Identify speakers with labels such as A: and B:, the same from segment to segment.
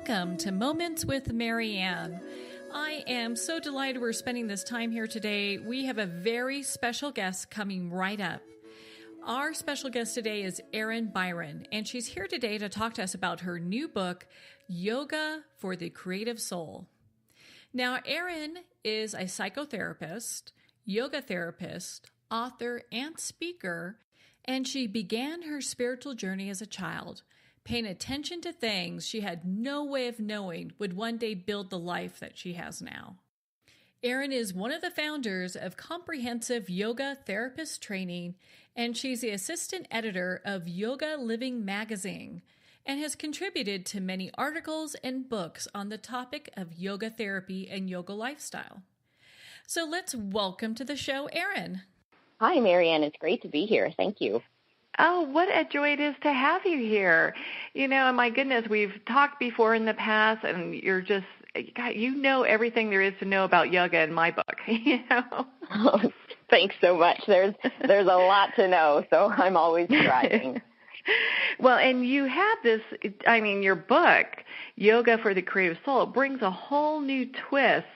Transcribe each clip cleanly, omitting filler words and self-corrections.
A: Welcome to Moments with Marianne. I am so delighted we're spending this time here today. We have a very special guest coming right up. Our special guest today is Erin Byron, and she's here today to talk to us about her new book, Yoga for the Creative Soul. Now, Erin is a psychotherapist, yoga therapist, author, and speaker, and she began her spiritual journey as a child, paying attention to things she had no way of knowing would one day build the life that she has now. Erin is one of the founders of Comprehensive Yoga Therapist Training, and she's the assistant editor of Yoga Living magazine and has contributed to many articles and books on the topic of yoga therapy and yoga lifestyle. So let's welcome to the show, Erin.
B: Hi, Marianne. It's great to be here. Thank you.
C: Oh, what a joy it is to have you here. You know, my goodness, we've talked before in the past, and you're just, God, you know everything there is to know about yoga in my book, you know.
B: Oh, thanks so much. There's a lot to know, so I'm always striving.
C: Well, and you have this, I mean, your book, Yoga for the Creative Soul, brings a whole new twist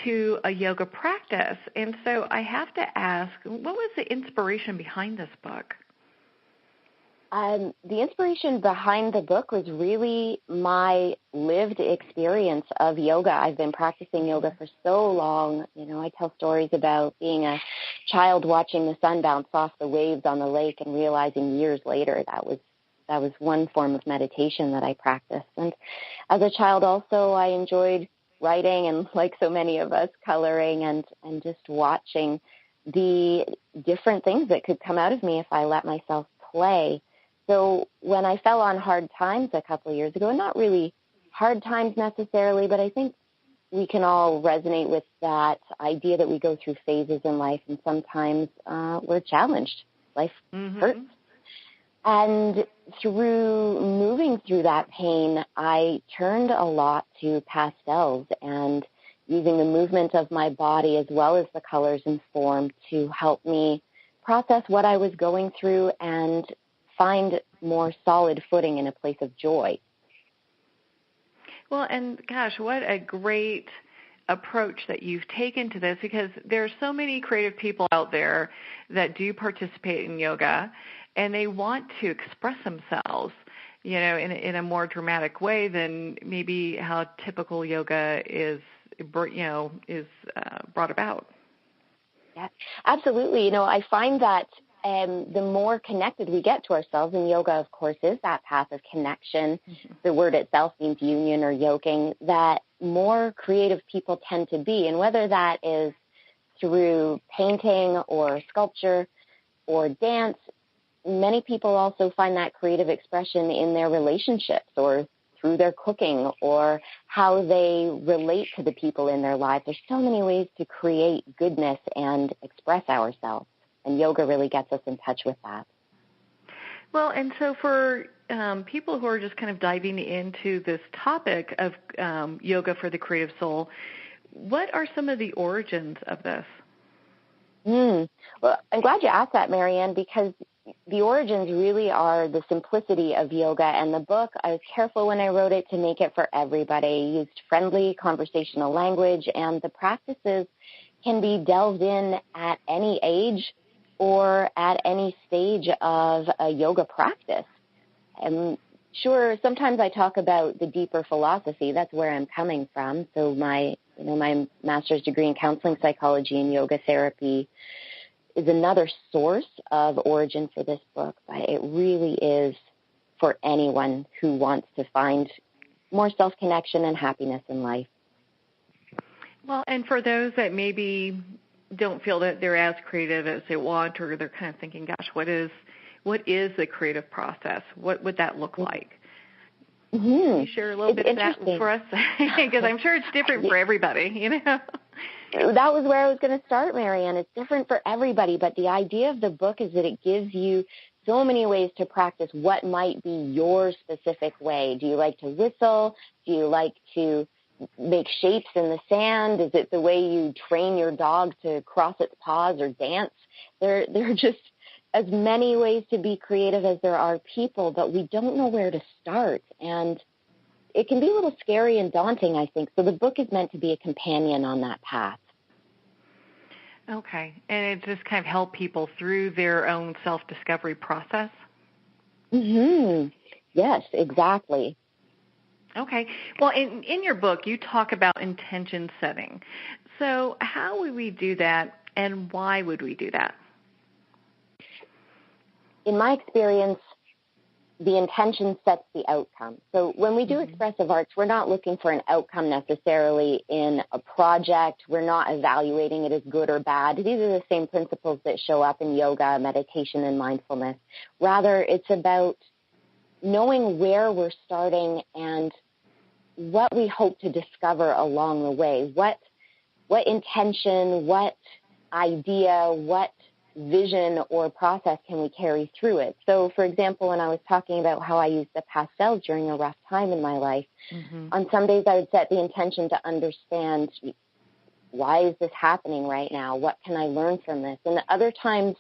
C: to a yoga practice. And so I have to ask, what was the inspiration behind this book?
B: The inspiration behind the book was really my lived experience of yoga. I've been practicing yoga for so long. You know, I tell stories about being a child watching the sun bounce off the waves on the lake and realizing years later that was one form of meditation that I practiced. And as a child also, I enjoyed writing and, like so many of us, coloring and just watching the different things that could come out of me if I let myself play. So when I fell on hard times a couple of years ago, and not really hard times necessarily, but I think we can all resonate with that idea that we go through phases in life, and sometimes we're challenged. Life hurts. And through moving through that pain, I turned a lot to pastels and using the movement of my body as well as the colors and form to help me process what I was going through and find more solid footing in a place of joy.
C: Well, and gosh, what a great approach that you've taken to this, because there are so many creative people out there that do participate in yoga, and they want to express themselves, you know, in a more dramatic way than maybe how typical yoga is brought about.
B: Yeah, absolutely. You know, I find that the more connected we get to ourselves, and yoga, of course, is that path of connection. The word itself means union or yoking, that more creative people tend to be. And whether that is through painting or sculpture or dance, many people also find that creative expression in their relationships or through their cooking or how they relate to the people in their lives. There's so many ways to create goodness and express ourselves. And yoga really gets us in touch with that.
C: Well, and so for people who are just kind of diving into this topic of yoga for the creative soul, what are some of the origins of this?
B: Well, I'm glad you asked that, Marianne, because the origins really are the simplicity of yoga. And the book, I was careful when I wrote it to make it for everybody. I used friendly conversational language, and the practices can be delved in at any age or at any stage of a yoga practice. And sure, sometimes I talk about the deeper philosophy. That's where I'm coming from. So my master's degree in counseling psychology and yoga therapy is another source of origin for this book, but it really is for anyone who wants to find more self-connection and happiness in life.
C: Well, and for those that maybe don't feel that they're as creative as they want, or they're kind of thinking, gosh, what is the creative process? What would that look like? Can you share a little bit of that for us? Because I'm sure it's different for everybody, you know.
B: That was where I was going to start, Marianne. It's different for everybody, but the idea of the book is that it gives you so many ways to practice what might be your specific way. Do you like to whistle? Do you like to make shapes in the sand? Is it the way you train your dog to cross its paws or dance? There are just as many ways to be creative as there are people, but we don't know where to start. And it can be a little scary and daunting, I think. So the book is meant to be a companion on that path.
C: Okay. And it just kind of help people through their own self-discovery process?
B: Mm-hmm. Yes, exactly.
C: Okay. Well, in your book, you talk about intention setting. So how would we do that, and why would we do that?
B: In my experience, the intention sets the outcome. So when we do expressive arts, we're not looking for an outcome necessarily in a project. We're not evaluating it as good or bad. These are the same principles that show up in yoga, meditation, and mindfulness. Rather, it's about knowing where we're starting and what we hope to discover along the way. What intention, what idea, what vision or process can we carry through it? So, for example, when I was talking about how I used the pastels during a rough time in my life, on some days I would set the intention to understand, why is this happening right now? What can I learn from this? And other times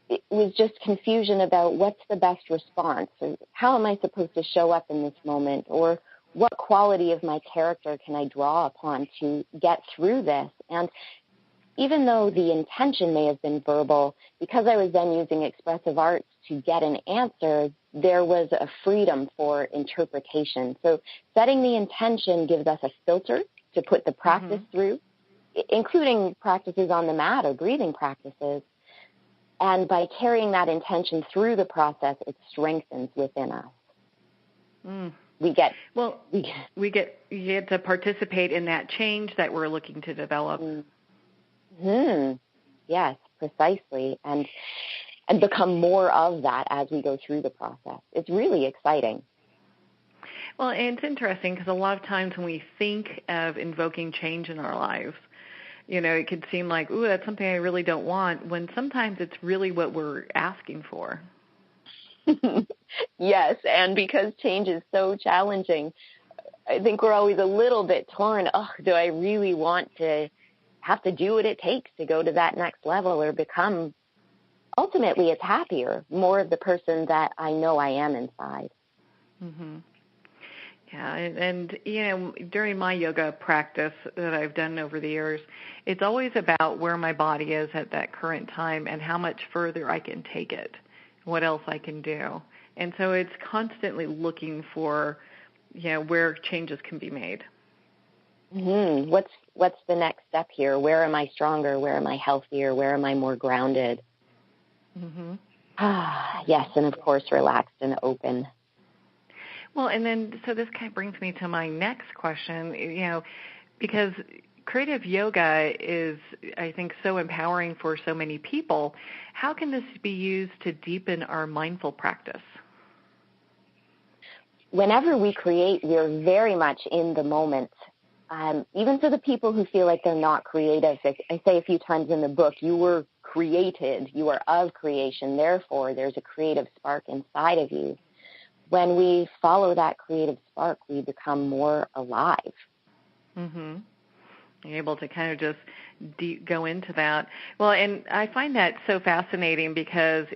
B: it was just confusion about what's the best response, or how am I supposed to show up in this moment, or what quality of my character can I draw upon to get through this? And even though the intention may have been verbal, because I was then using expressive arts to get an answer, there was a freedom for interpretation. So setting the intention gives us a filter to put the practice through, including practices on the mat or breathing practices. And by carrying that intention through the process, it strengthens within us. You get to participate in that change that we're looking to develop. Yes, precisely, and become more of that as we go through the process. It's really exciting.
C: Well, and it's interesting because a lot of times when we think of invoking change in our lives, it could seem like, ooh, that's something I really don't want, when sometimes it's really what we're asking for.
B: Yes, and because change is so challenging, I think we're always a little bit torn. Oh, do I really want to have to do what it takes to go to that next level or become, ultimately it's happier, more of the person that I know I am inside.
C: Yeah, and during my yoga practice that I've done over the years, it's always about where my body is at that current time and how much further I can take it, what else I can do. And so it's constantly looking for, where changes can be made.
B: What's the next step here? Where am I stronger? Where am I healthier? Where am I more grounded? Yes, and of course, relaxed and open.
C: Well, and then, so this kind of brings me to my next question, because creative yoga is, I think, so empowering for so many people. How can this be used to deepen our mindful practice?
B: Whenever we create, we're very much in the moment. Even for the people who feel like they're not creative, I say a few times in the book, you were created, you are of creation, therefore there's a creative spark inside of you. When we follow that creative spark, we become more alive. You're
C: able to kind of just go into that. Well, and I find that so fascinating because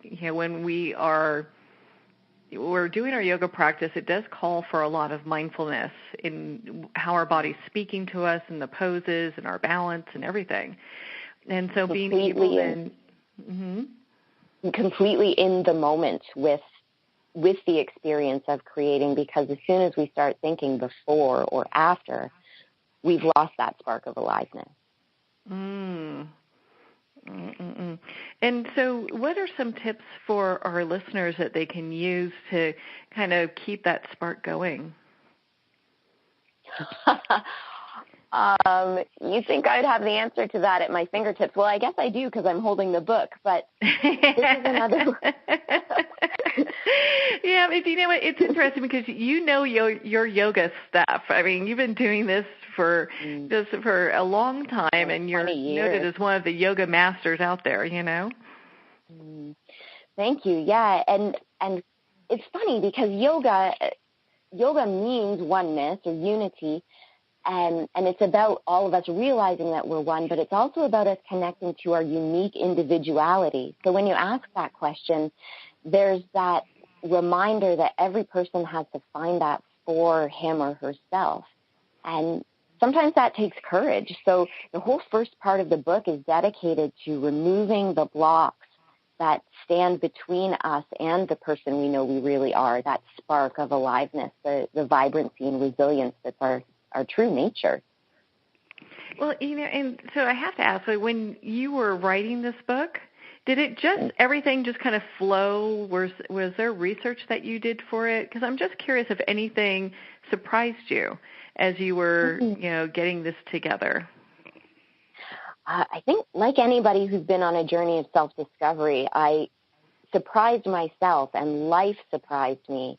C: when we're doing our yoga practice, it does call for a lot of mindfulness in how our body's speaking to us and the poses and our balance and everything. And so being able to...
B: Completely in the moment with the experience of creating, because as soon as we start thinking before or after, we've lost that spark of aliveness. And
C: so what are some tips for our listeners that they can use to kind of keep that spark going?
B: You think I'd have the answer to that at my fingertips? Well, I guess I do because I'm holding the book, but this is another book.
C: Yeah, but you know what? It's interesting because your yoga stuff. I mean, you've been doing this for a long time, and you're noted as one of the yoga masters out there,
B: Thank you. Yeah, and it's funny because yoga means oneness or unity, and it's about all of us realizing that we're one, but it's also about us connecting to our unique individuality. So when you ask that question, there's that reminder that every person has to find that for him or herself. And sometimes that takes courage. So the whole first part of the book is dedicated to removing the blocks that stand between us and the person we know we really are, that spark of aliveness, the vibrancy and resilience that's our true nature.
C: Well, and so I have to ask, when you were writing this book, did it everything just kind of flow? Was there research that you did for it? Because I'm just curious if anything surprised you as you were, getting this together.
B: I think, like anybody who's been on a journey of self-discovery, I surprised myself and life surprised me.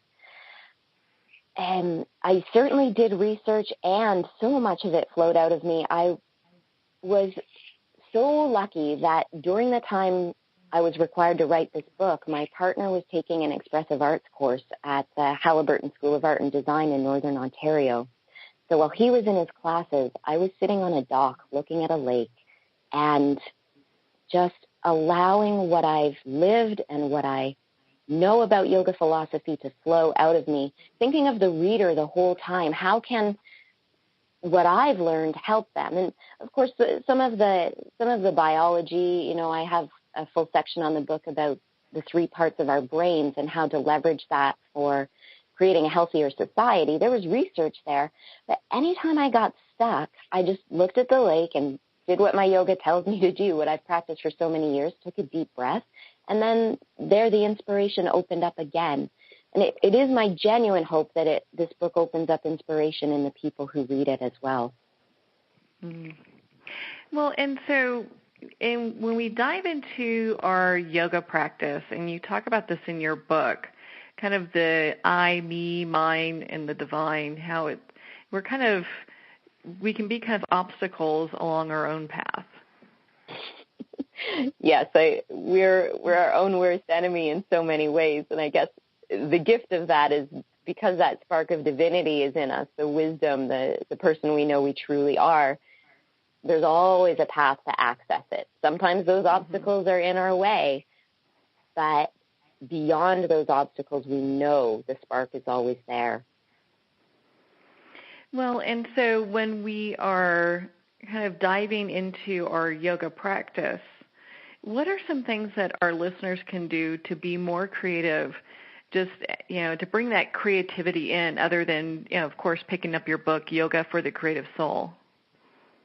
B: And I certainly did research, and so much of it flowed out of me. I was so lucky that during the time I was required to write this book, my partner was taking an expressive arts course at the Halliburton School of Art and Design in Northern Ontario. So while he was in his classes, I was sitting on a dock looking at a lake and just allowing what I've lived and what I know about yoga philosophy to flow out of me, thinking of the reader the whole time. How can what I've learned help them? And of course, some of the biology, I have a full section on the book about the 3 parts of our brains and how to leverage that for creating a healthier society. There was research there, but anytime I got stuck, I just looked at the lake and did what my yoga tells me to do, what I've practiced for so many years, took a deep breath, and then there the inspiration opened up again. And it is my genuine hope that this book opens up inspiration in the people who read it as well.
C: Mm. Well, and so when we dive into our yoga practice, and you talk about this in your book, kind of the I, me, mine, and the divine, how we can be kind of obstacles along our own path.
B: Yes, we're our own worst enemy in so many ways, and I guess the gift of that is because that spark of divinity is in us, the wisdom, the person we know we truly are, there's always a path to access it. Sometimes those obstacles are in our way, but beyond those obstacles, we know the spark is always there.
C: Well, and so when we are kind of diving into our yoga practice, what are some things that our listeners can do to be more creative, just, to bring that creativity in other than, of course, picking up your book, Yoga for the Creative Soul?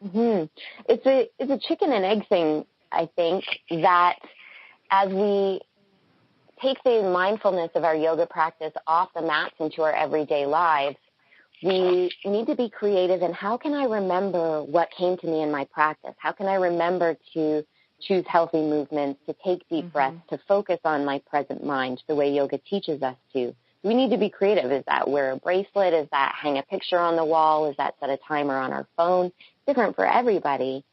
B: Mm-hmm. It's a chicken and egg thing, I think, that as we take the mindfulness of our yoga practice off the mats into our everyday lives, we need to be creative in how can I remember what came to me in my practice? How can I remember to choose healthy movements, to take deep breaths, to focus on my present mind the way yoga teaches us to? We need to be creative. Is that wear a bracelet? Is that hang a picture on the wall? Is that set a timer on our phone? It's different for everybody.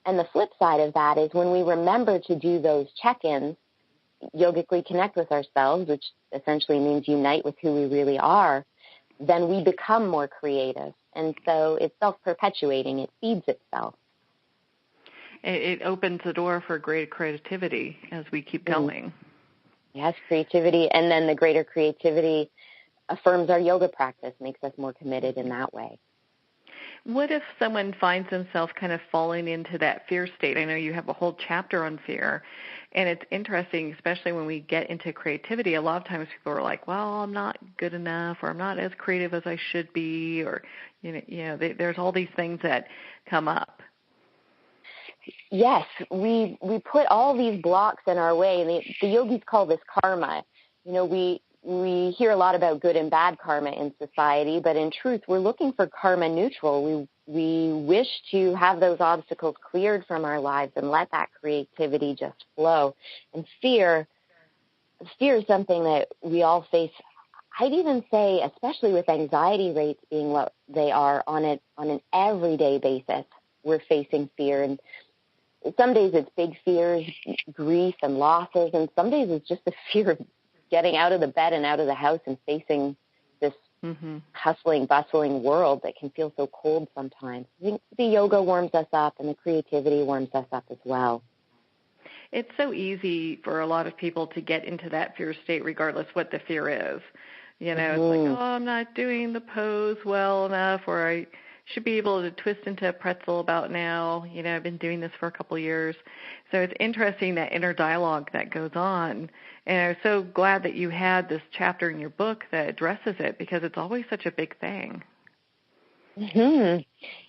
B: And the flip side of that is when we remember to do those check-ins, yogically connect with ourselves, which essentially means unite with who we really are, then we become more creative. And so it's self-perpetuating. It feeds itself.
C: It opens the door for greater creativity as we keep going.
B: Yes, creativity. And then the greater creativity affirms our yoga practice, makes us more committed in that way.
C: What if someone finds themselves kind of falling into that fear state? I know you have a whole chapter on fear, and it's interesting, especially when we get into creativity. A lot of times people are like, well, I'm not good enough, or I'm not as creative as I should be, or, there's all these things that come up.
B: Yes, we put all these blocks in our way, and the yogis call this karma. We hear a lot about good and bad karma in society, but in truth, we're looking for karma neutral. We wish to have those obstacles cleared from our lives and let that creativity just flow. And fear is something that we all face. I'd even say, especially with anxiety rates being what they are on an everyday basis, we're facing fear. And some days it's big fears, grief and losses, and some days it's just the fear of getting out of the bed and out of the house and facing this hustling, bustling world that can feel so cold sometimes. I think the yoga warms us up and the creativity warms us up as well. It's
C: so easy for a lot of people to get into that fear state regardless what the fear is. It's like, oh, I'm not doing the pose well enough, or I should be able to twist into a pretzel about now. I've been doing this for a couple of years. So it's interesting, that inner dialogue that goes on. And I'm so glad that you had this chapter in your book that addresses it, because it's always such a big thing.
B: Yeah,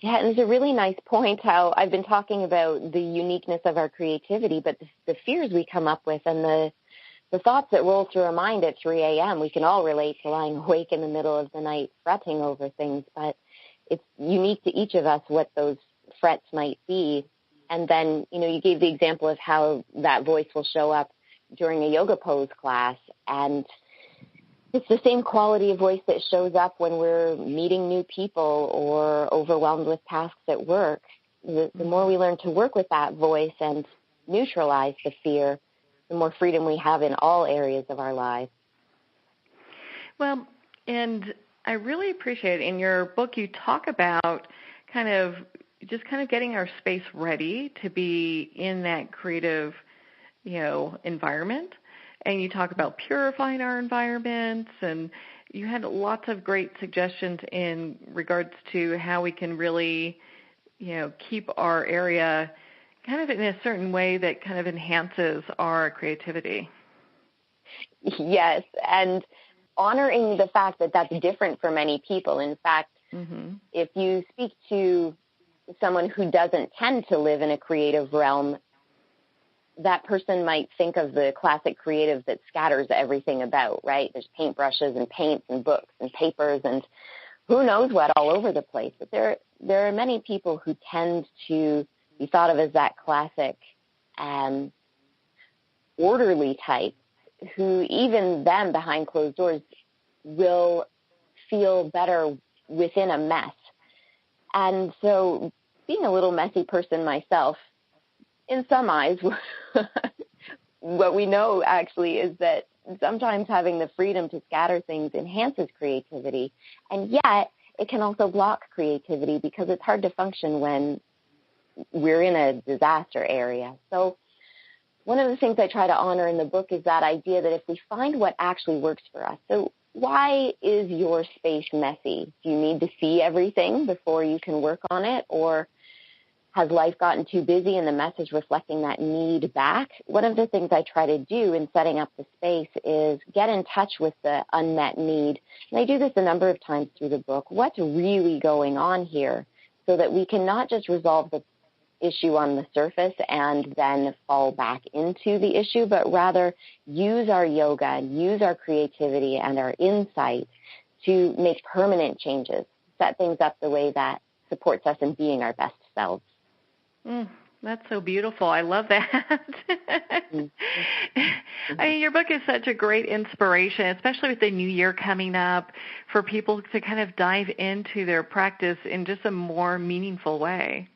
B: and it's a really nice point how I've been talking about the uniqueness of our creativity, but the fears we come up with and the thoughts that roll through our mind at 3 a.m., we can all relate to lying awake in the middle of the night fretting over things, but it's unique to each of us what those frets might be. And then, you gave the example of how that voice will show up during a yoga pose class, and it's the same quality of voice that shows up when we're meeting new people or overwhelmed with tasks at work. The more we learn to work with that voice and neutralize the fear, the more freedom we have in all areas of our lives.
C: Well, and I really appreciate in your book you talk about kind of getting our space ready to be in that creative, environment. And you talk about purifying our environments, and you had lots of great suggestions in regards to how we can really, keep our area kind of in a certain way that kind of enhances our creativity.
B: Yes, and honoring the fact that that's different for many people. In fact, if you speak to someone who doesn't tend to live in a creative realm, that person might think of the classic creative that scatters everything about, right? There's paintbrushes and paints and books and papers and who knows what all over the place. But there are many people who tend to be thought of as that classic orderly type, who even them behind closed doors will feel better within a mess. And so being a little messy person myself, in some eyes, what we know actually is that sometimes having the freedom to scatter things enhances creativity, and yet it can also block creativity because it's hard to function when we're in a disaster area. So one of the things I try to honor in the book is that idea that if we find what actually works for us, so why is your space messy? Do you need to see everything before you can work on it, or has life gotten too busy and the mess is reflecting that need back? One of the things I try to do in setting up the space is get in touch with the unmet need. And I do this a number of times through the book. What's really going on here, so that we can not just resolve the issue on the surface and then fall back into the issue, but rather use our yoga and use our creativity and our insight to make permanent changes, set things up the way that supports us in being our best selves.
C: That's so beautiful. I love that. I mean, your book is such a great inspiration, especially with the new year coming up, for people to kind of dive into their practice in just a more meaningful way.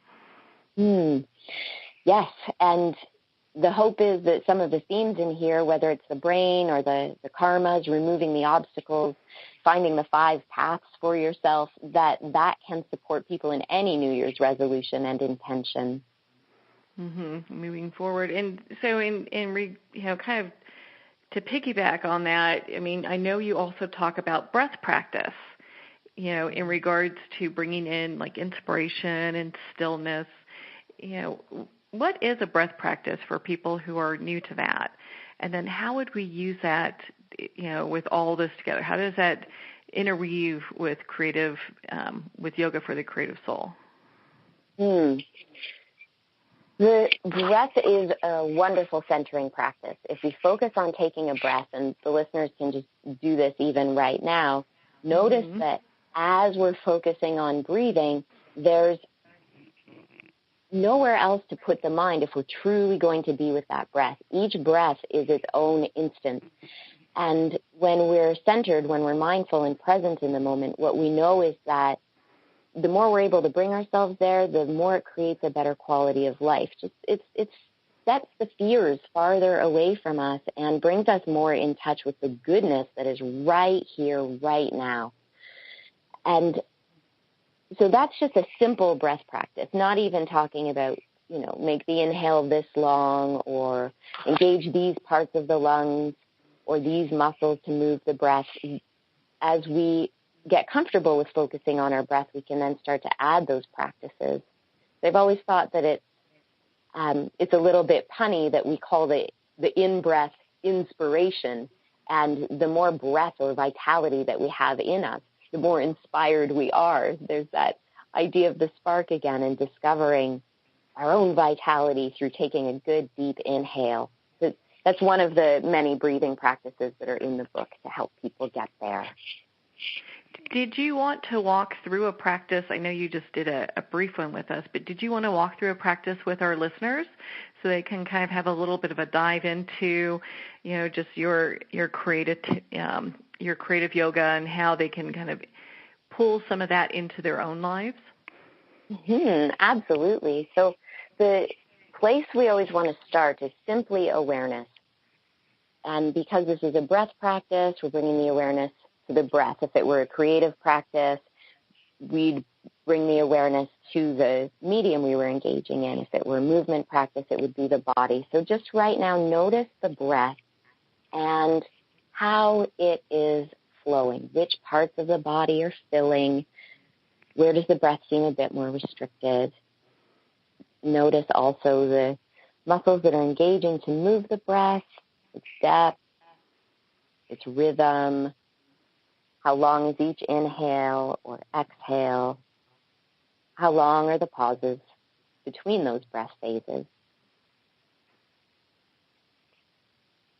B: Yes, and the hope is that some of the themes in here, whether it's the brain or the karmas, removing the obstacles, finding the 5 paths for yourself, that can support people in any New Year's resolution and intention.
C: Moving forward. And so kind of to piggyback on that, I mean, I know you also talk about breath practice, in regards to bringing in like inspiration and stillness. What is a breath practice for people who are new to that? And then how would we use that, with all this together? How does that interweave with with yoga for the creative soul?
B: The breath is a wonderful centering practice. If we focus on taking a breath, and the listeners can just do this even right now, notice that as we're focusing on breathing, there's nowhere else to put the mind if we're truly going to be with that breath. Each breath is its own instance. And when we're centered, when we're mindful and present in the moment, what we know is that the more we're able to bring ourselves there, the more it creates a better quality of life. It sets the fears farther away from us and brings us more in touch with the goodness that is right here, right now. And so that's just a simple breath practice, not even talking about, make the inhale this long or engage these parts of the lungs or these muscles to move the breath. as we get comfortable with focusing on our breath, we can then start to add those practices. I've always thought that it's a little bit punny that we call the in-breath inspiration, and the more breath or vitality that we have in us, the more inspired we are. There's that idea of the spark again, and discovering our own vitality through taking a good deep inhale. That's one of the many breathing practices that are in the book to help people get there.
C: Did you want to walk through a practice? I know you just did a brief one with us, but did you want to walk through a practice with our listeners so they can kind of have a little bit of a dive into, just your creative yoga and how they can kind of pull some of that into their own lives?
B: Absolutely. So the place we always want to start is simply awareness. And because this is a breath practice, we're bringing the awareness to the breath. If it were a creative practice, we'd bring the awareness to the medium we were engaging in. If it were a movement practice, it would be the body. So just right now, notice the breath and how it is flowing. Which parts of the body are filling? Where does the breath seem a bit more restricted? Notice also the muscles that are engaging to move the breath, its depth, its rhythm. How long is each inhale or exhale? How long are the pauses between those breath phases?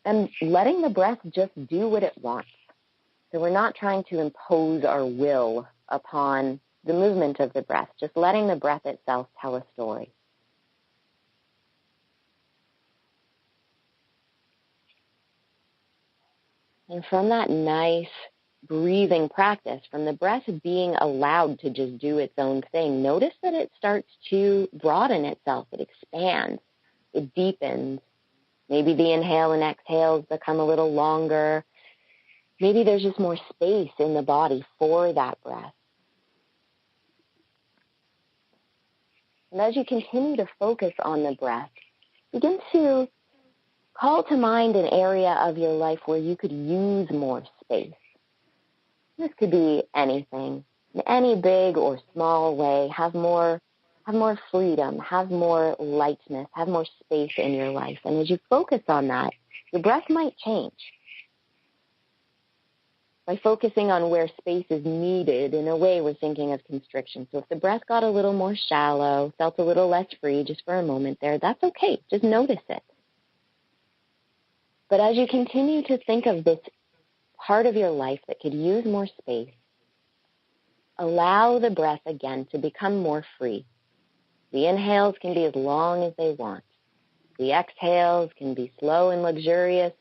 B: And letting the breath just do what it wants. So we're not trying to impose our will upon the movement of the breath, just letting the breath itself tell a story. And from that nice breathing practice, from the breath being allowed to just do its own thing, notice that it starts to broaden itself. It expands. It deepens. Maybe the inhale and exhales become a little longer. Maybe there's just more space in the body for that breath. And as you continue to focus on the breath, begin to call to mind an area of your life where you could use more space. This could be anything, in any big or small way. Have more freedom, have more lightness, have more space in your life. And as you focus on that, your breath might change. By focusing on where space is needed, in a way we're thinking of constriction. So if the breath got a little more shallow, felt a little less free just for a moment there, that's okay. Just notice it. But as you continue to think of this part of your life that could use more space, allow the breath again to become more free. The inhales can be as long as they want. The exhales can be slow and luxurious,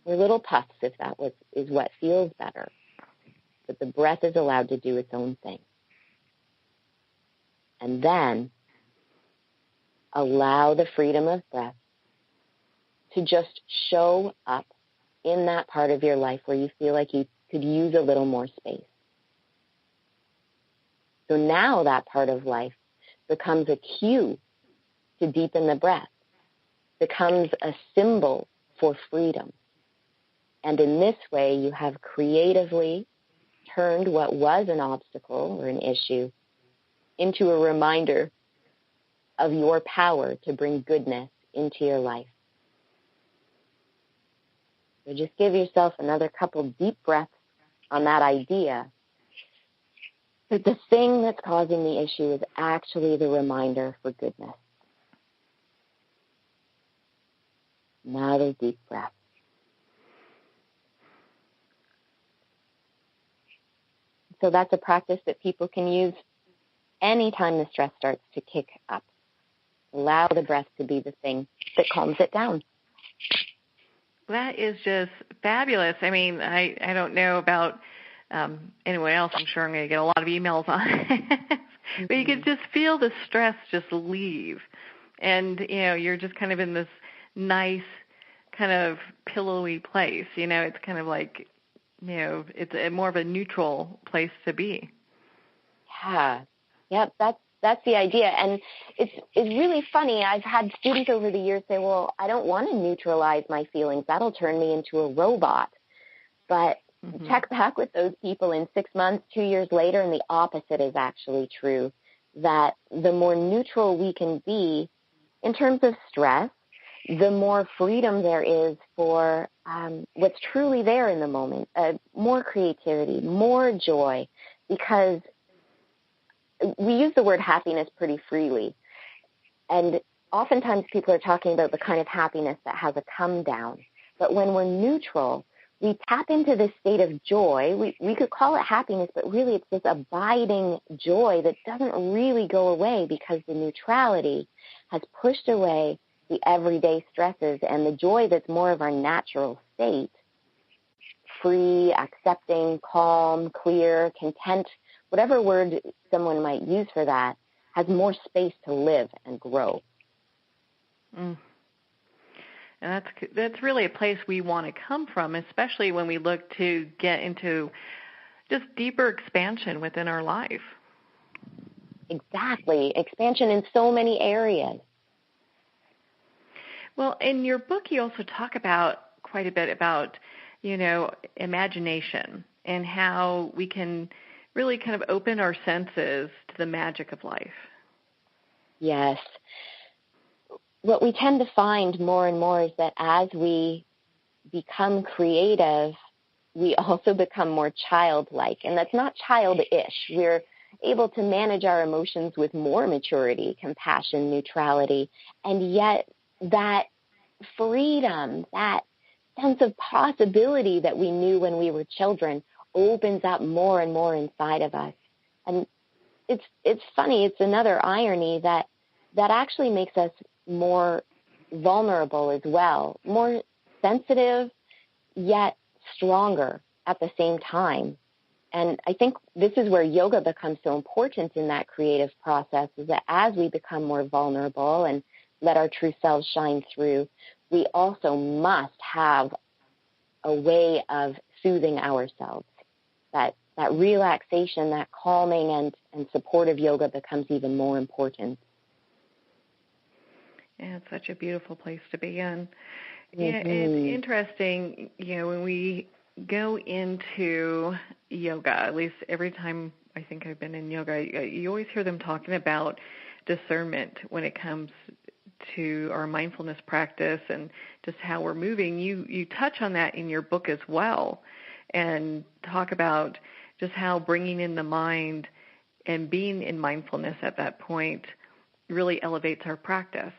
B: or little puffs if that is what feels better. But the breath is allowed to do its own thing. And then allow the freedom of breath to just show up in that part of your life where you feel like you could use a little more space. So now that part of life becomes a cue to deepen the breath, becomes a symbol for freedom. And in this way, you have creatively turned what was an obstacle or an issue into a reminder of your power to bring goodness into your life. So just give yourself another couple deep breaths on that idea that the thing that's causing the issue is actually the reminder for goodness. Another deep breath. So that's a practice that people can use anytime the stress starts to kick up. Allow the breath to be the thing that calms it down.
C: That is just fabulous. I mean, I don't know about anyone else. I'm sure I'm going to get a lot of emails on it. But you can just feel the stress just leave. And, you're just kind of in this nice kind of pillowy place. It's kind of like, it's more of a neutral place to be.
B: Yeah. Yep, that's the idea. And it's really funny. I've had students over the years say, well, I don't want to neutralize my feelings. That'll turn me into a robot. But Check back with those people in 6 months, 2 years later, and the opposite is actually true, that the more neutral we can be in terms of stress, the more freedom there is for what's truly there in the moment, more creativity, more joy, because we use the word happiness pretty freely. And oftentimes people are talking about the kind of happiness that has a come down. But when we're neutral, we tap into this state of joy. We could call it happiness, but really it's this abiding joy that doesn't really go away because the neutrality has pushed away the everyday stresses, and the joy that's more of our natural state, free, accepting, calm, clear, content, whatever word someone might use for that, has more space to live and grow.
C: And that's really a place we want to come from, especially when we look to get into just deeper expansion within our life.
B: Exactly. Expansion in so many areas.
C: Well, in your book, you also talk about quite a bit about, imagination and how we can really kind of open our senses to the magic of life.
B: Yes. What we tend to find more and more is that as we become creative, we also become more childlike. And that's not childish. We're able to manage our emotions with more maturity, compassion, neutrality, and yet that freedom, that sense of possibility that we knew when we were children opens up more and more inside of us. And it's funny, it's another irony that actually makes us more vulnerable as well, more sensitive, yet stronger at the same time. And I think this is where yoga becomes so important in that creative process, is that as we become more vulnerable and let our true selves shine through, we also must have a way of soothing ourselves. That relaxation, that calming and supportive yoga becomes even more important.
C: Yeah, it's such a beautiful place to be in. Mm-hmm. Yeah, it's interesting, when we go into yoga, at least every time I think I've been in yoga, you always hear them talking about discernment when it comes to our mindfulness practice and just how we're moving. You touch on that in your book as well and talk about just how bringing in the mind and being in mindfulness at that point really elevates our practice.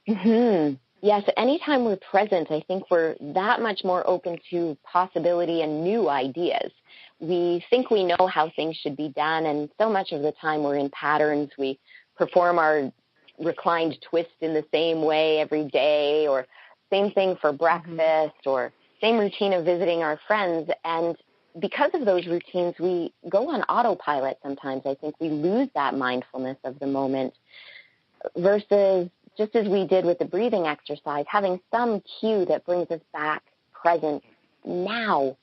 B: Mm-hmm. Yes, anytime we're present, I think we're that much more open to possibility and new ideas. We think we know how things should be done, and so much of the time we're in patterns. We perform our reclined twist in the same way every day, or same thing for breakfast, or same routine of visiting our friends. And because of those routines, we go on autopilot sometimes. I think we lose that mindfulness of the moment versus just as we did with the breathing exercise, having some cue that brings us back present now.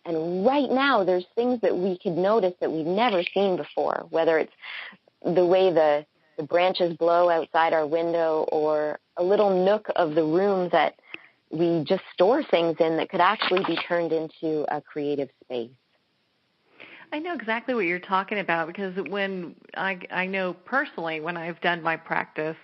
B: And right now, there's things that we could notice that we've never seen before, whether it's the way the branches blow outside our window or a little nook of the room that we just store things in that could actually be turned into a creative space.
C: I know exactly what you're talking about, because when I know personally when I've done my practice,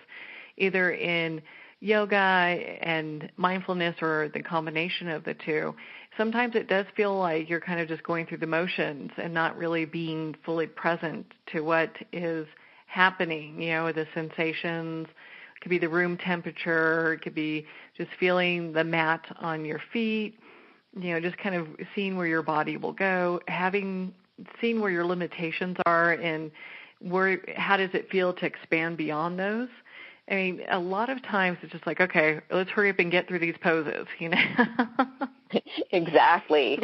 C: either in yoga and mindfulness or the combination of the two, sometimes it does feel like you're kind of just going through the motions and not really being fully present to what is happening, the sensations. It could be the room temperature. It could be just feeling the mat on your feet, just kind of seeing where your body will go, seeing where your limitations are and how does it feel to expand beyond those. I mean, a lot of times it's just like, okay, let's hurry up and get through these poses,
B: Exactly.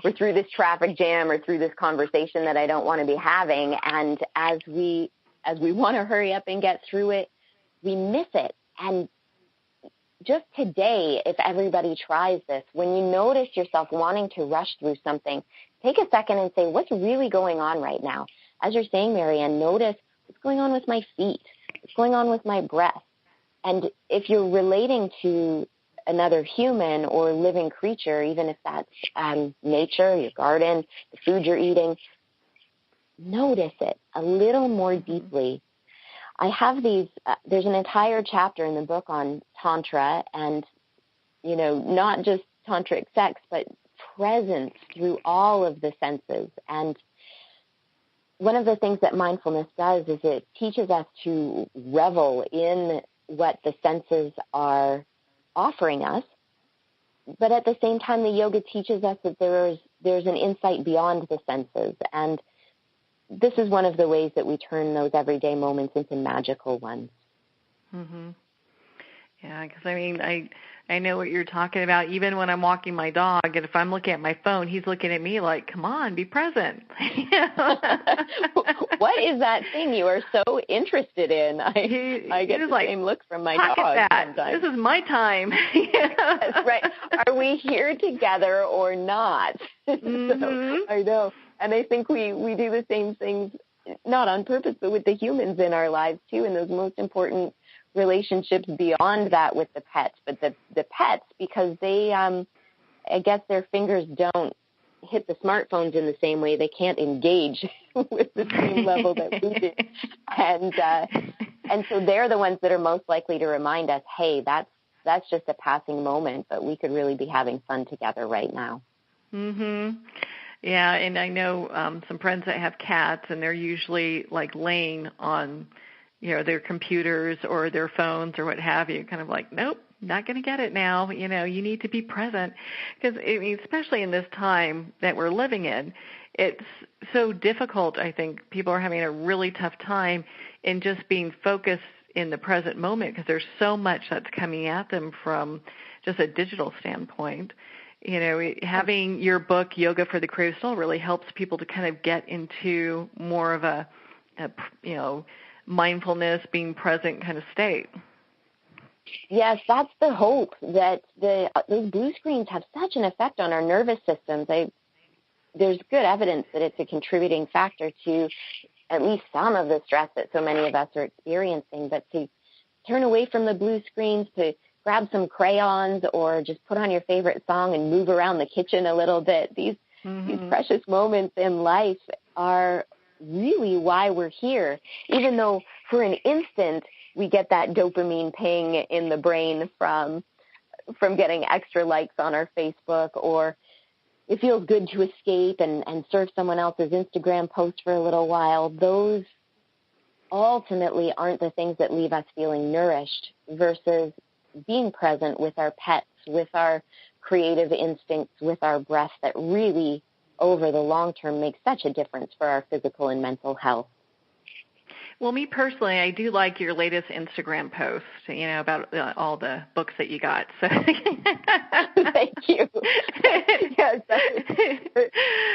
B: Or through this traffic jam or through this conversation that I don't want to be having. And as we want to hurry up and get through it, we miss it. And just today, if everybody tries this, when you notice yourself wanting to rush through something, take a second and say, what's really going on right now? As you're saying, Marianne, notice what's going on with my feet. What's going on with my breath? And if you're relating to another human or living creature, even if that's nature, your garden, the food you're eating, notice it a little more deeply. I have these, there's an entire chapter in the book on Tantra and, not just tantric sex, but presence through all of the senses. And one of the things that mindfulness does is it teaches us to revel in what the senses are offering us. But at the same time, the yoga teaches us that there's an insight beyond the senses. And this is one of the ways that we turn those everyday moments into magical ones.
C: Mm-hmm. Yeah, because I know what you're talking about. Even when I'm walking my dog, and if I'm looking at my phone, he's looking at me like, "Come on, be present."
B: What is that thing you are so interested in? I get the same look from my dog sometimes.
C: This is my time.
B: That's right. Are we here together or not?
C: Mm-hmm.
B: So, I know. And I think we do the same things, not on purpose, but with the humans in our lives too, in those most important relationships beyond that with the pets. But the pets, because they, I guess their fingers don't hit the smartphones in the same way. They can't engage with the same level that we do. And so they're the ones that are most likely to remind us, hey, that's just a passing moment, but we could really be having fun together right now.
C: Mm-hmm. Yeah, and I know some friends that have cats, and they're usually like laying on, their computers or their phones or what have you, kind of like, nope, not going to get it now. You need to be present. Because, especially in this time that we're living in, it's so difficult. I think people are having a really tough time in just being focused in the present moment because there's so much that's coming at them from just a digital standpoint. Having your book, Yoga for the Creative Soul, really helps people to kind of get into more of a mindfulness, being present kind of state.
B: Yes, that's the hope, that those blue screens have such an effect on our nervous systems. There's good evidence that it's a contributing factor to at least some of the stress that so many of us are experiencing. But to turn away from the blue screens, to grab some crayons or just put on your favorite song and move around the kitchen a little bit, these precious moments in life are really why we're here, even though for an instant we get that dopamine ping in the brain from getting extra likes on our Facebook, or it feels good to escape and surf someone else's Instagram post for a little while. Those ultimately aren't the things that leave us feeling nourished versus being present with our pets, with our creative instincts, with our breath, that really over the long term makes such a difference for our physical and mental health.
C: Well, me personally, I do like your latest Instagram post, about all the books that you got. So.
B: Thank you. Yes,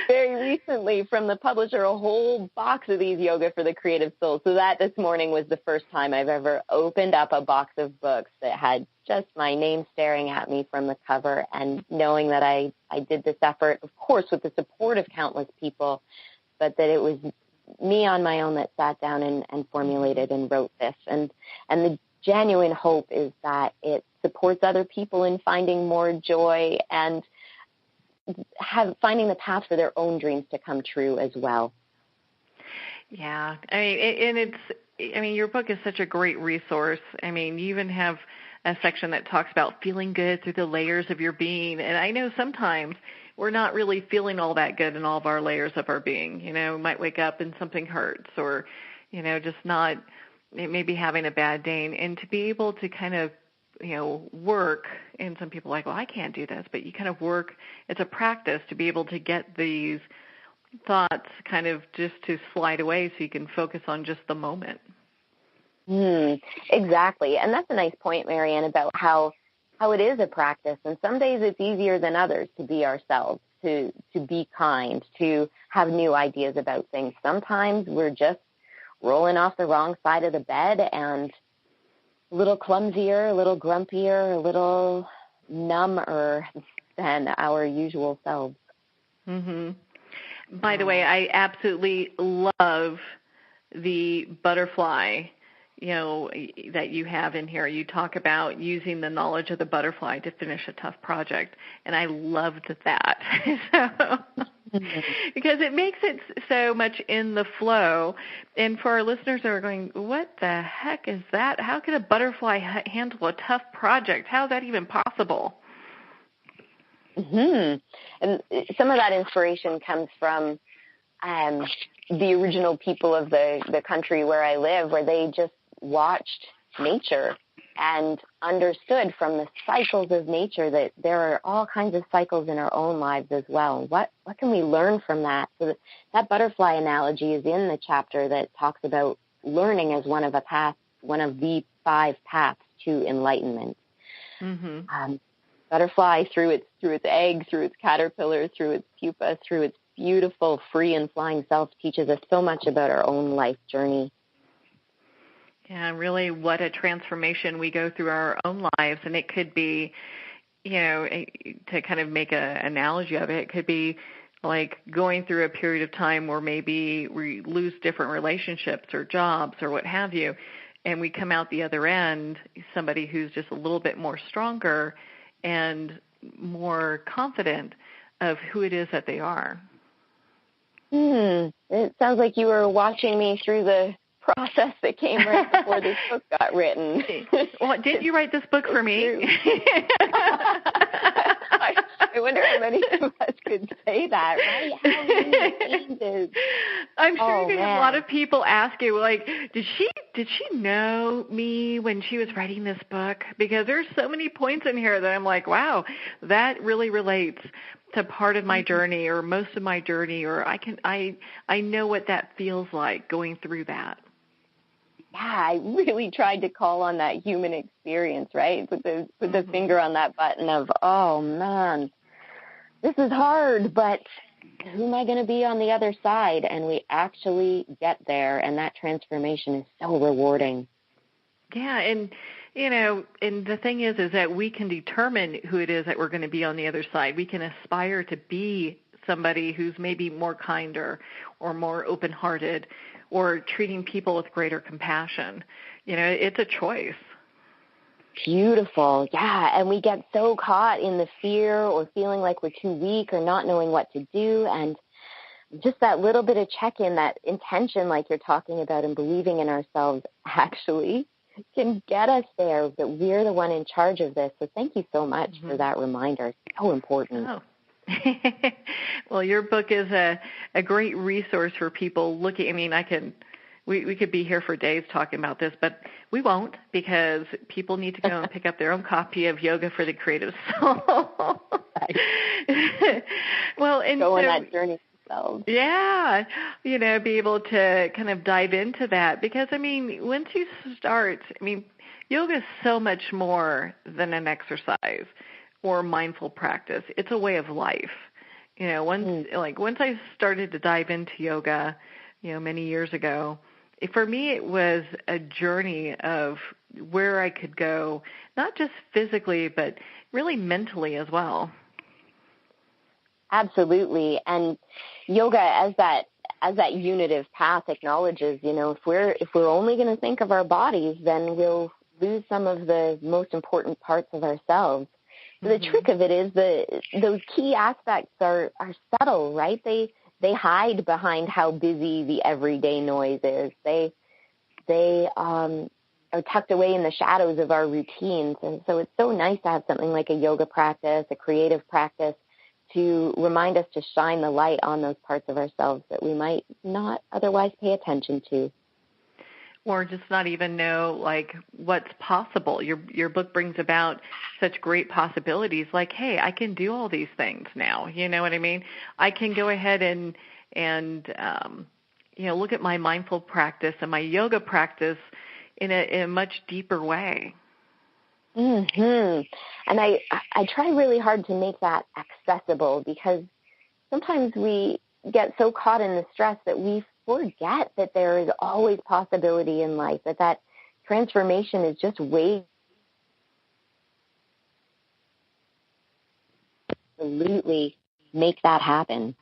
B: very recently from the publisher, a whole box of these Yoga for the Creative Soul. So that this morning was the first time I've ever opened up a box of books that had just my name staring at me from the cover, and knowing that I did this effort, of course, with the support of countless people, but that it was me on my own that sat down and formulated and wrote this. And the genuine hope is that it supports other people in finding more joy and finding the path for their own dreams to come true as well.
C: Yeah. Your book is such a great resource. You even have a section that talks about feeling good through the layers of your being. And I know sometimes we're not really feeling all that good in all of our layers of our being. We might wake up and something hurts, or, just not maybe having a bad day. And to be able to kind of, work, and some people are like, well, I can't do this, but you kind of work, it's a practice to be able to get these thoughts kind of just to slide away so you can focus on just the moment.
B: Exactly. And that's a nice point, Marianne, about how it is a practice. And some days it's easier than others to be ourselves, to be kind, to have new ideas about things. Sometimes we're just rolling off the wrong side of the bed and a little clumsier, a little grumpier, a little number than our usual selves.
C: By the way, I absolutely love the butterfly that you have in here. You talk about using the knowledge of the butterfly to finish a tough project, and I loved that. Because it makes it so much in the flow. And for our listeners that are going, what the heck is that? How can a butterfly handle a tough project? How is that even possible?
B: And some of that inspiration comes from the original people of the country where I live, where they just watched nature and understood from the cycles of nature that there are all kinds of cycles in our own lives as well. What can we learn from that? So that butterfly analogy is in the chapter that talks about learning as one of the 5 paths to enlightenment. Butterfly through its egg, through its caterpillar, through its pupa, through its beautiful, free and flying self teaches us so much about our own life journey.
C: Yeah, really what a transformation we go through our own lives. And it could be, to kind of make an analogy of it, it could be like going through a period of time where maybe we lose different relationships or jobs or what have you, and we come out the other end, somebody who's just a little bit more stronger and more confident of who it is that they are.
B: It sounds like you were watching me through the process that came right before this book got written.
C: Well, didn't you write this book for me?
B: I wonder how many of us could say that, right? How many changes?
C: I'm sure you have a lot of people ask you, like, did she know me when she was writing this book? Because there's so many points in here that I'm like, wow, that really relates to part of my journey or most of my journey, or I know what that feels like going through that.
B: Yeah, I really tried to call on that human experience, right? Put the finger on that button of, oh man, this is hard, but who am I going to be on the other side? And we actually get there, and that transformation is so rewarding.
C: Yeah, and and the thing is that we can determine who it is that we're going to be on the other side. We can aspire to be somebody who's maybe more kinder or more open-hearted or treating people with greater compassion. It's a choice.
B: Beautiful. Yeah, and we get so caught in the fear or feeling like we're too weak or not knowing what to do, and just that little bit of check-in, that intention like you're talking about and believing in ourselves actually can get us there, that we're the one in charge of this. So thank you so much for that reminder. It's so important.
C: Oh. Well, your book is a great resource for people looking. I mean, we could be here for days talking about this, but we won't, because people need to go and pick up their own copy of Yoga for the Creative Soul. Well, and
B: go on that journey themselves.
C: Yeah, be able to kind of dive into that, because once you start, yoga is so much more than an exercise or mindful practice. It's a way of life. Once I started to dive into yoga, many years ago, for me it was a journey of where I could go, not just physically, but really mentally as well.
B: Absolutely. And yoga as that unitive path acknowledges, if we're only going to think of our bodies, then we'll lose some of the most important parts of ourselves. So the trick of it is those key aspects are subtle, right? They hide behind how busy the everyday noise is. They are tucked away in the shadows of our routines. And so it's so nice to have something like a yoga practice, a creative practice, to remind us to shine the light on those parts of ourselves that we might not otherwise pay attention to.
C: Or just not even know, what's possible. Your book brings about such great possibilities, like, hey, I can do all these things now. You know what I mean? I can go ahead and look at my mindful practice and my yoga practice in a much deeper way.
B: And I try really hard to make that accessible, because sometimes we get so caught in the stress that we forget that there is always possibility in life, that transformation is just way absolutely make that happen.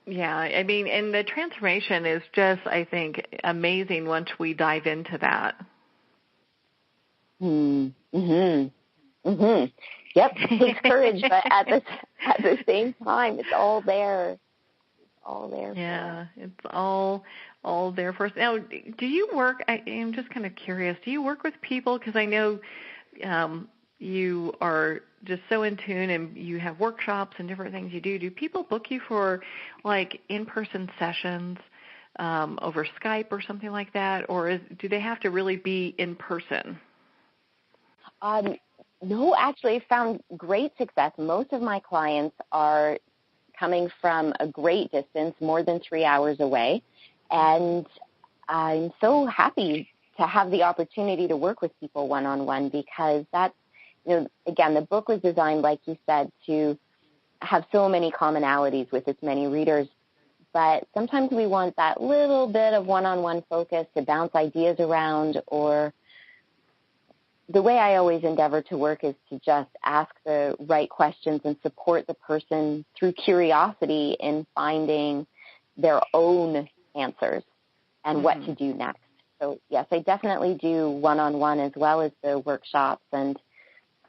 C: Yeah, I mean, and the transformation is just, I think, amazing once we dive into that.
B: Mm-hmm. Mm-hmm. Yep, it takes courage, but at the same time, it's all there. It's all there.
C: Yeah, it's all there for us. Now, do you work? I'm just kind of curious. Do you work with people? Because I know you are just so in tune, and you have workshops and different things you do. Do people book you for like in-person sessions over Skype or something like that, or do they have to really be in person?
B: No, actually, I found great success. Most of my clients are coming from a great distance, more than 3 hours away, and I'm so happy to have the opportunity to work with people one-on-one, because that's, again, the book was designed, like you said, to have so many commonalities with its many readers, but sometimes we want that little bit of one-on-one focus to bounce ideas around, or the way I always endeavor to work is to just ask the right questions and support the person through curiosity in finding their own answers and what to do next. So, yes, I definitely do one-on-one as well as the workshops and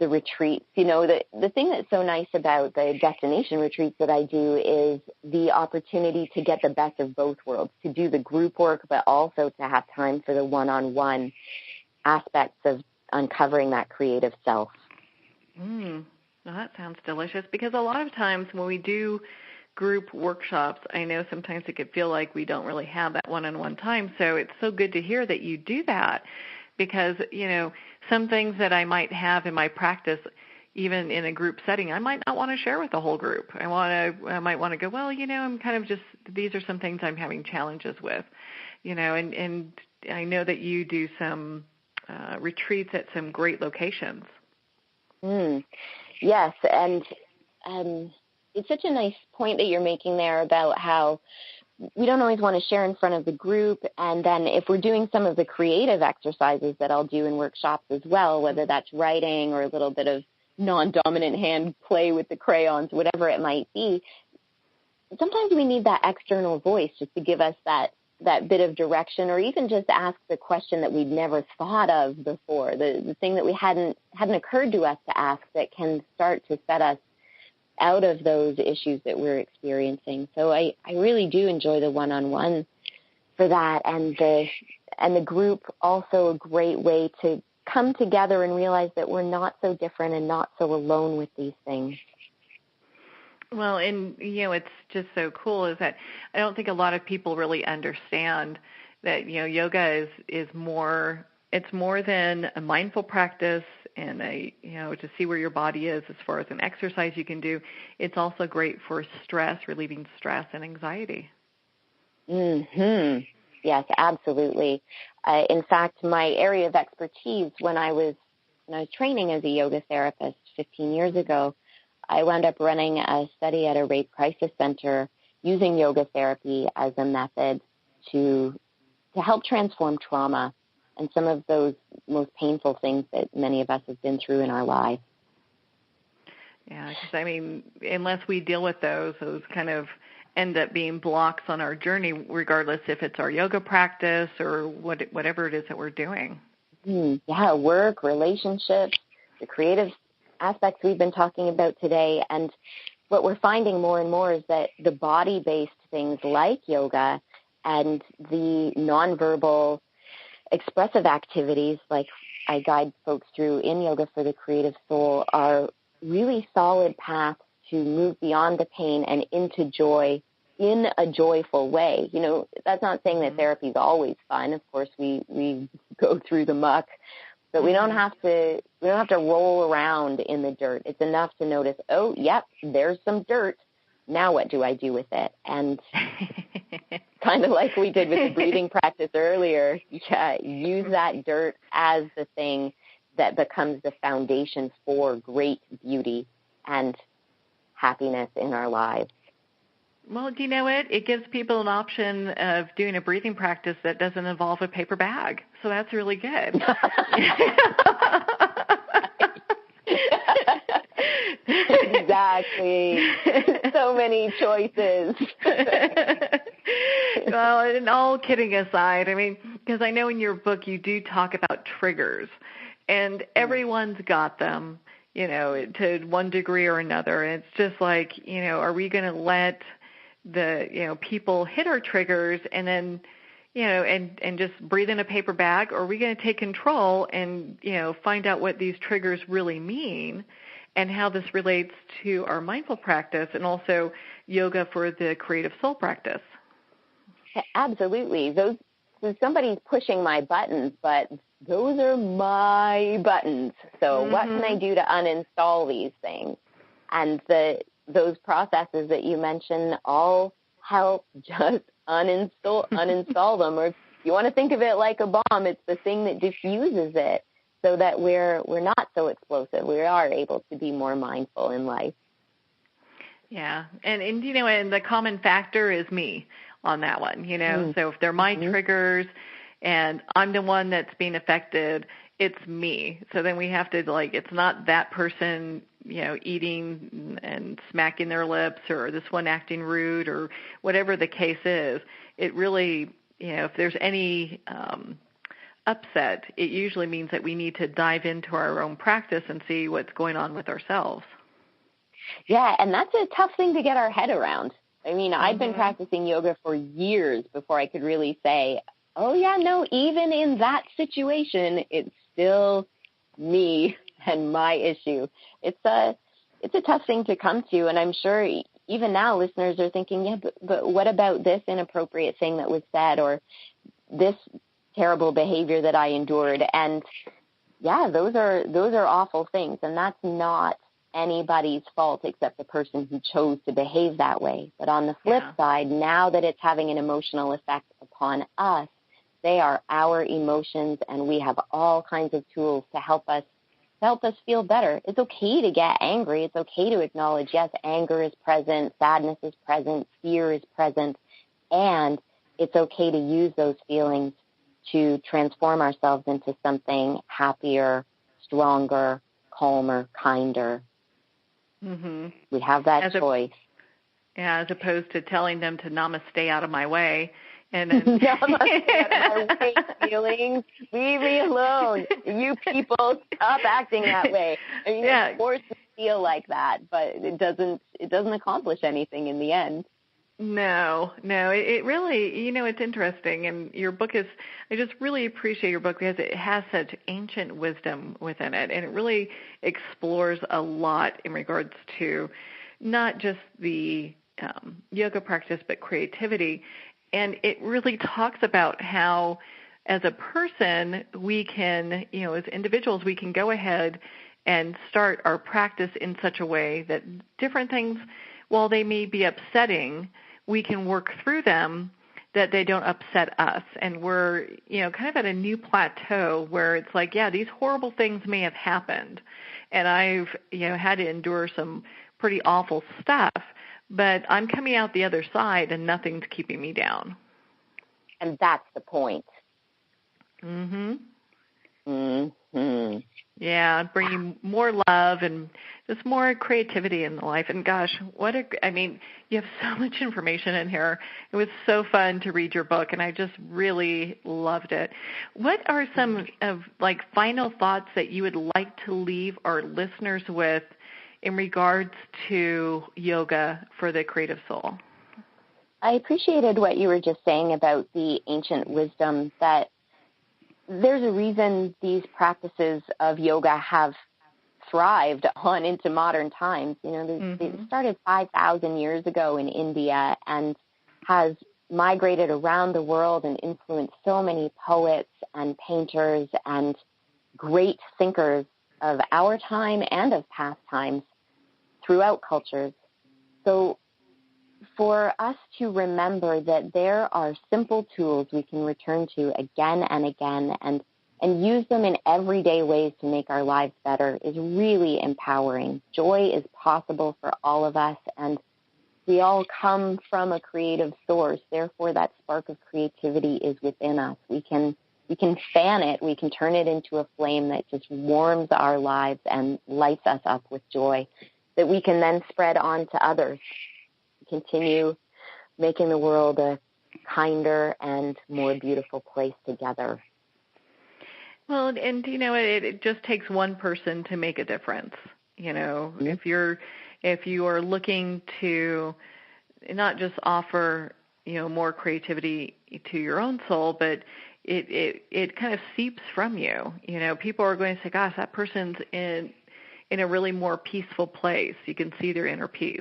B: the retreats. The thing that's so nice about the destination retreats that I do is the opportunity to get the best of both worlds, to do the group work, but also to have time for the one-on-one aspects of uncovering that creative self.
C: Well, that sounds delicious, because a lot of times when we do group workshops, I know sometimes it could feel like we don't really have that one-on-one time. So it's so good to hear that you do that, because, some things that I might have in my practice, even in a group setting, I might not want to share with the whole group. I might want to go, well, I'm kind of these are some things I'm having challenges with, and I know that you do some retreats at some great locations.
B: Yes, and it's such a nice point that you're making there about how we don't always want to share in front of the group, and then if we're doing some of the creative exercises that I'll do in workshops as well, whether that's writing or a little bit of non-dominant hand play with the crayons, whatever it might be, sometimes we need that external voice just to give us that bit of direction, or even just ask the question that we'd never thought of before, the thing that we hadn't occurred to us to ask, that can start to set us out of those issues that we're experiencing. So I really do enjoy the one-on-one for that, and the group also a great way to come together and realize that we're not so different and not so alone with these things.
C: Well, and, it's just so cool is that I don't think a lot of people really understand that, yoga is more, it's more than a mindful practice and to see where your body is as far as an exercise you can do. It's also great for stress, relieving stress and anxiety.
B: Yes, absolutely. In fact, my area of expertise when I was training as a yoga therapist 15 years ago, I wound up running a study at a rape crisis center using yoga therapy as a method to help transform trauma and some of those most painful things that many of us have been through in our lives.
C: Yeah, because, unless we deal with those kind of end up being blocks on our journey, regardless if it's our yoga practice or whatever it is that we're doing.
B: Yeah, work, relationships, the creative aspects we've been talking about today. And what we're finding more and more is that the body-based things like yoga and the nonverbal expressive activities like I guide folks through in Yoga for the Creative Soul are really solid paths to move beyond the pain and into joy in a joyful way. That's not saying that therapy is always fun. Of course, we go through the muck, but we don't have to roll around in the dirt. It's enough to notice, oh, yep, there's some dirt. Now what do I do with it? And kind of like we did with the breathing practice earlier, use that dirt as the thing that becomes the foundation for great beauty and happiness in our lives.
C: Well, do you know what? It gives people an option of doing a breathing practice that doesn't involve a paper bag. So that's really good.
B: Exactly. So many choices.
C: Well, and all kidding aside, I mean, because I know in your book you do talk about triggers, and everyone's got them, to one degree or another. And it's just like, are we going to let the, people hit our triggers and then, and just breathe in a paper bag, or are we going to take control and, find out what these triggers really mean and how this relates to our mindful practice and also yoga for the creative soul practice?
B: Absolutely. Somebody's pushing my buttons, but those are my buttons. So what can I do to uninstall these things? And those processes that you mentioned all help just uninstall them. Or if you want to think of it like a bomb, it's the thing that diffuses it so that we're not so explosive. We are able to be more mindful in life.
C: Yeah. And the common factor is me on that one, So if they're my triggers and I'm the one that's being affected, it's me. So then we have to, it's not that person, eating and smacking their lips or this one acting rude or whatever the case is. It really, if there's any upset, it usually means that we need to dive into our own practice and see what's going on with ourselves.
B: Yeah, and that's a tough thing to get our head around. I mean, I've been practicing yoga for years before I could really say, oh, yeah, no, even in that situation, it's still me and my issue. It's a tough thing to come to, and I'm sure even now listeners are thinking, yeah, but what about this inappropriate thing that was said or this terrible behavior that I endured? And, yeah, those are awful things, and that's not anybody's fault except the person who chose to behave that way. But on the flip side, now that it's having an emotional effect upon us, they are our emotions, and we have all kinds of tools to help us feel better. It's okay to get angry. It's okay to acknowledge, yes, anger is present, sadness is present, fear is present, and it's okay to use those feelings to transform ourselves into something happier, stronger, calmer, kinder. We have that choice.
C: As opposed to telling them to namaste out of my way. And then
B: Namaste out of my way, feelings. Leave me alone. You people, stop acting that way. I mean, it's forced to feel like that, but it doesn't accomplish anything in the end.
C: No, it really, it's interesting. And your book I just really appreciate your book because it has such ancient wisdom within it. And it really explores a lot in regards to not just the yoga practice, but creativity. And it really talks about how, as a person, we can, as individuals, we can go ahead and start our practice in such a way that different things, while they may be upsetting, we can work through them that they don't upset us. And we're, kind of at a new plateau where it's like, yeah, these horrible things may have happened. And I've, had to endure some pretty awful stuff, but I'm coming out the other side and nothing's keeping me down.
B: And that's the point.
C: Yeah, bringing more love and just more creativity in life. And gosh, you have so much information in here. It was so fun to read your book, and I just really loved it. What are some of final thoughts that you would like to leave our listeners with in regards to yoga for the creative soul?
B: I appreciated what you were just saying about the ancient wisdom, that there's a reason these practices of yoga have thrived on into modern times. They started 5,000 years ago in India and has migrated around the world and influenced so many poets and painters and great thinkers of our time and of past times throughout cultures. So for us to remember that there are simple tools we can return to again and again and use them in everyday ways to make our lives better is really empowering. Joy is possible for all of us, and we all come from a creative source. Therefore, that spark of creativity is within us. We can fan it. We can turn it into a flame that just warms our lives and lights us up with joy. that we can then spread on to others, continue making the world a kinder and more beautiful place together.
C: Well, and it just takes one person to make a difference.
B: Mm-hmm.
C: If you are looking to not just offer, more creativity to your own soul, but it kind of seeps from you. People are going to say, gosh, that person's in a really more peaceful place. You can see their inner peace,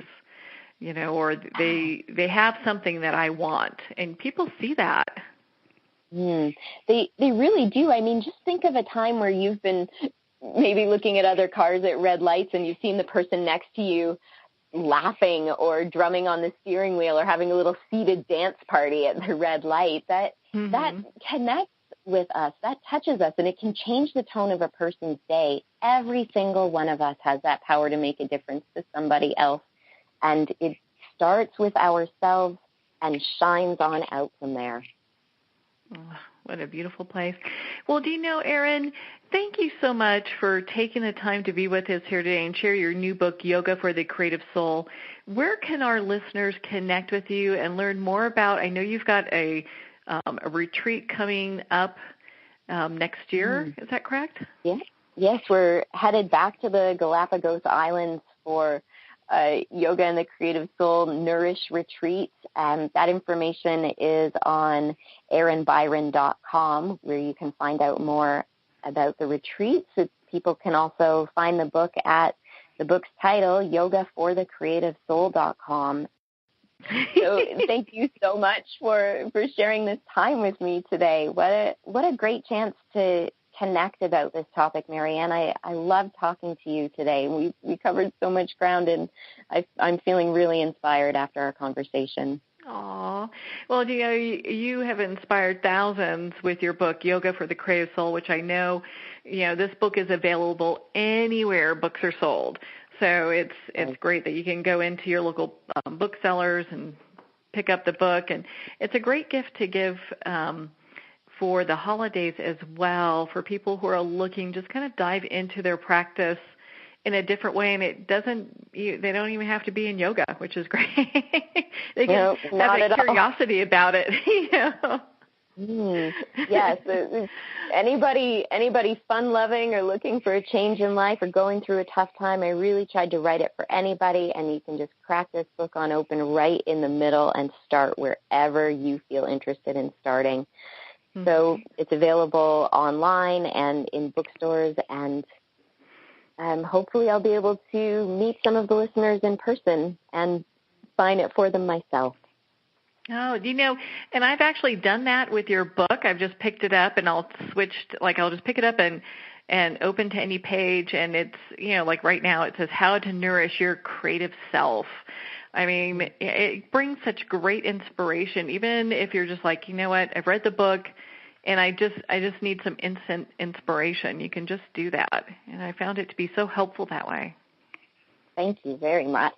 C: or they have something that I want, and people see that.
B: They really do. I mean, just think of a time where you've been maybe looking at other cars at red lights and you've seen the person next to you laughing or drumming on the steering wheel or having a little seated dance party at the red light. That connects with us. That touches us, and it can change the tone of a person's day. Every single one of us has that power to make a difference to somebody else, and it starts with ourselves and shines on out from there.
C: Oh, what a beautiful place. Well, Erin, thank you so much for taking the time to be with us here today and share your new book, Yoga for the Creative Soul. Where can our listeners connect with you and learn more about, I know you've got a retreat coming up next year. Is that correct?
B: Yes, we're headed back to the Galapagos Islands for Yoga and the Creative Soul Nourish Retreat. That information is on erinbyron.com, where you can find out more about the retreats. People can also find the book at the book's title, yogaforthecreativesoul.com. So thank you so much for sharing this time with me today. What a great chance to connect about this topic, Marianne. I love talking to you today. We covered so much ground, and I'm feeling really inspired after our conversation.
C: Aw. Well, you have inspired thousands with your book, Yoga for the Creative Soul, which I know, this book is available anywhere books are sold. So it's great that you can go into your local booksellers and pick up the book. And it's a great gift to give for the holidays as well, for people who are looking, just kind of dive into their practice in a different way. And they don't even have to be in yoga, which is great. They can have a curiosity about it.
B: Yes. Anybody fun-loving or looking for a change in life or going through a tough time, I really tried to write it for anybody, and you can just crack this book on open right in the middle and start wherever you feel interested in starting. So it's available online and in bookstores, and hopefully I'll be able to meet some of the listeners in person and sign it for them myself.
C: Oh, and I've actually done that with your book. I've just picked it up, and I'll just pick it up and open to any page, and it's, like right now it says how to nourish your creative self. I mean, it brings such great inspiration, even if you're just like, what, I've read the book, and I just need some instant inspiration. You can just do that, and I found it to be so helpful that way.
B: Thank you very much.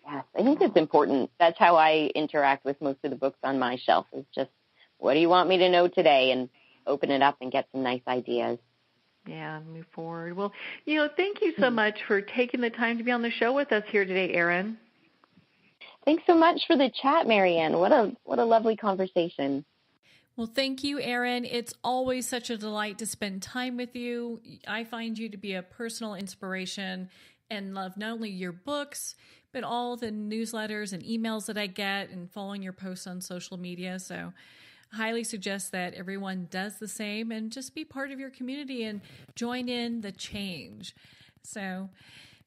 B: Yes, I think it's important. That's how I interact with most of the books on my shelf, is just, what do you want me to know today? And open it up and get some nice ideas.
C: Yeah, move forward. Well, thank you so much for taking the time to be on the show with us here today, Erin.
B: Thanks so much for the chat, Marianne. What a lovely conversation.
A: Well, thank you, Erin. It's always such a delight to spend time with you. I find you to be a personal inspiration and love not only your books, but all the newsletters and emails that I get and following your posts on social media. So I highly suggest that everyone does the same and just be part of your community and join in the change. So,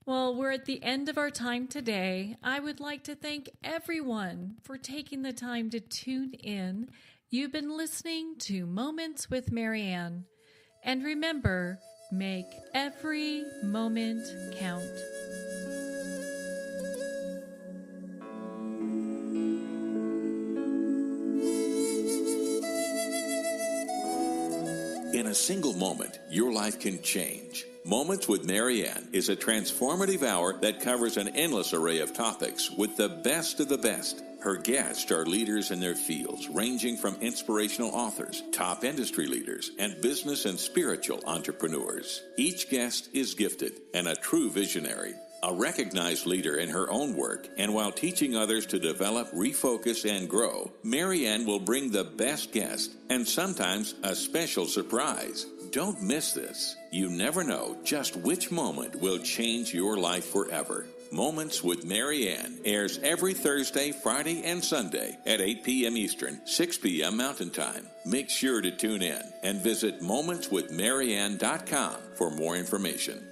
A: well, we're at the end of our time today. I would like to thank everyone for taking the time to tune in. You've been listening to Moments with Marianne. And remember, make every moment count.
D: In a single moment, your life can change. Moments with Marianne is a transformative hour that covers an endless array of topics with the best of the best. Her guests are leaders in their fields, ranging from inspirational authors, top industry leaders, and business and spiritual entrepreneurs. Each guest is gifted and a true visionary. A recognized leader in her own work, and while teaching others to develop, refocus, and grow, Marianne will bring the best guest and sometimes a special surprise. Don't miss this. You never know just which moment will change your life forever. Moments with Marianne airs every Thursday, Friday, and Sunday at 8 p.m. Eastern, 6 p.m. Mountain Time. Make sure to tune in and visit momentswithmarianne.com for more information.